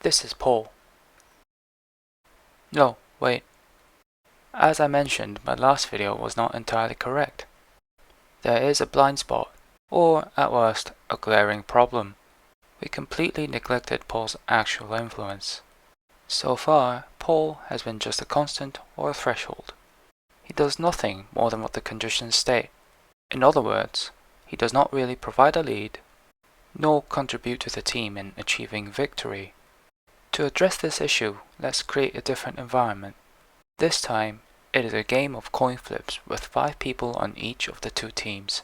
This is Paul. No, wait. As I mentioned, my last video was not entirely correct. There is a blind spot, or at worst, a glaring problem. We completely neglected Paul's actual influence. So far, Paul has been just a constant or a threshold. He does nothing more than what the conditions state. In other words, he does not really provide a lead, nor contribute to the team in achieving victory. To address this issue, let's create a different environment. This time, it is a game of coin flips with 5 people on each of the 2 teams.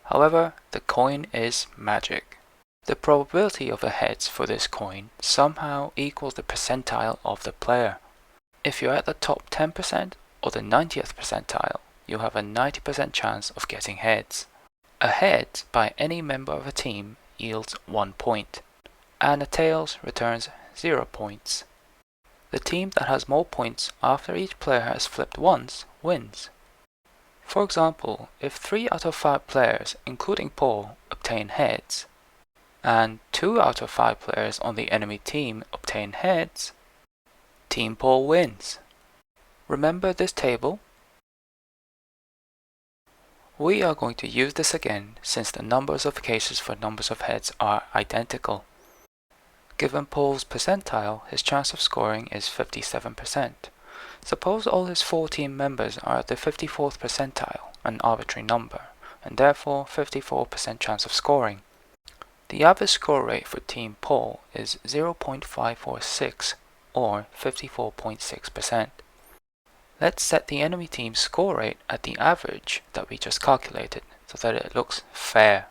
However, the coin is magic. The probability of the heads for this coin somehow equals the percentile of the player. If you're at the top 10% or the 90th percentile, you'll have a 90% chance of getting heads. A head by any member of a team yields 1 point, and a tails returns 0 points. The team that has more points after each player has flipped once wins. For example, if 3 out of 5 players, including Paul, obtain heads, and 2 out of 5 players on the enemy team obtain heads, Team Paul wins. Remember this table? We are going to use this again since the numbers of cases for numbers of heads are identical. Given Paul's percentile, his chance of scoring is 57%. Suppose all his 4 team members are at the 54th percentile, an arbitrary number, and therefore 54% chance of scoring. The average score rate for Team Paul is 0.546, or 54.6%. Let's set the enemy team's score rate at the average that we just calculated, so that it looks fair.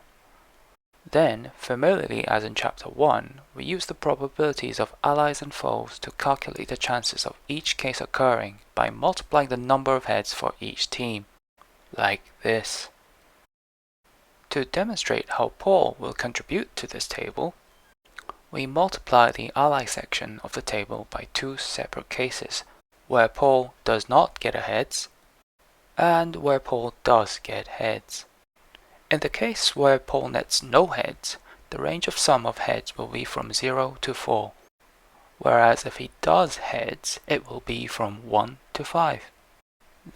Then, familiarly as in Chapter 1, we use the probabilities of allies and foes to calculate the chances of each case occurring by multiplying the number of heads for each team, like this. To demonstrate how Paul will contribute to this table, we multiply the ally section of the table by 2 separate cases, where Paul does not get a heads, and where Paul does get heads. In the case where Paul nets no heads, the range of sum of heads will be from 0 to 4, whereas if he does heads, it will be from 1 to 5.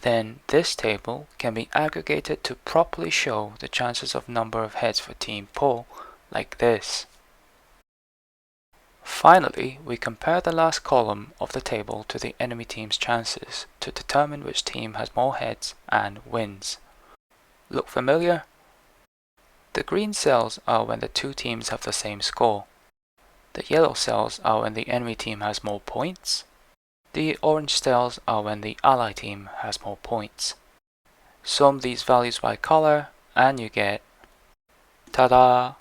Then this table can be aggregated to properly show the chances of number of heads for Team Paul, like this. Finally, we compare the last column of the table to the enemy team's chances to determine which team has more heads and wins. Look familiar? The green cells are when the 2 teams have the same score. The yellow cells are when the enemy team has more points. The orange cells are when the ally team has more points. Sum these values by color and you get, ta-da!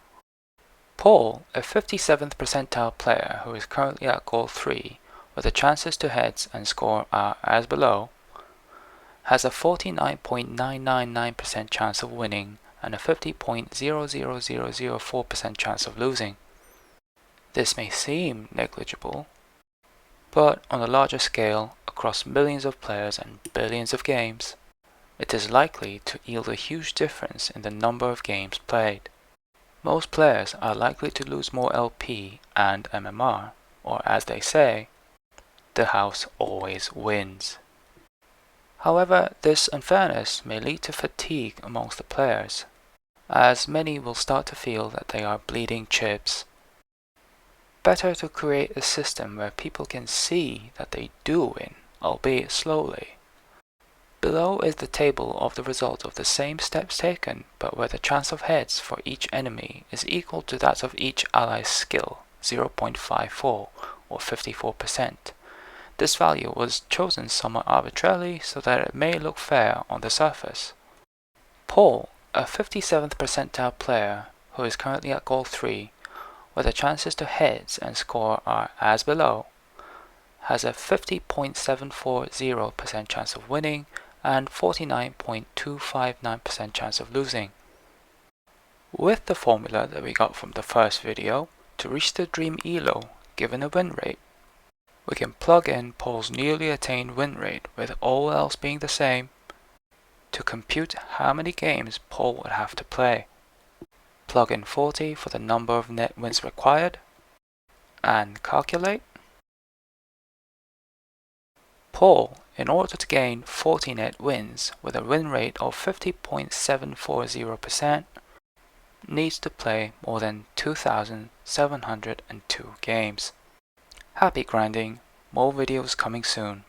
Paul, a 57th percentile player who is currently at goal 3, where the chances to heads and score are as below, has a 49.999% chance of winning and a 50.00004% chance of losing. This may seem negligible, but on a larger scale, across millions of players and billions of games, it is likely to yield a huge difference in the number of games played. Most players are likely to lose more LP and MMR, or as they say, the house always wins. However, this unfairness may lead to fatigue amongst the players, as many will start to feel that they are bleeding chips. Better to create a system where people can see that they do win, albeit slowly. Below is the table of the result of the same steps taken, but where the chance of heads for each enemy is equal to that of each ally's skill, 0.54 or 54%. This value was chosen somewhat arbitrarily so that it may look fair on the surface. Paul, a 57th percentile player who is currently at goal 3, where the chances to heads and score are as below, has a 50.740% chance of winning and 49.259% chance of losing. With the formula that we got from the first video, to reach the dream ELO given a win rate, we can plug in Paul's newly attained win rate with all else being the same to compute how many games Paul would have to play. Plug in 40 for the number of net wins required, and calculate. Paul, in order to gain 40 net wins with a win rate of 50.740%, needs to play more than 2,702 games. Happy grinding, more videos coming soon.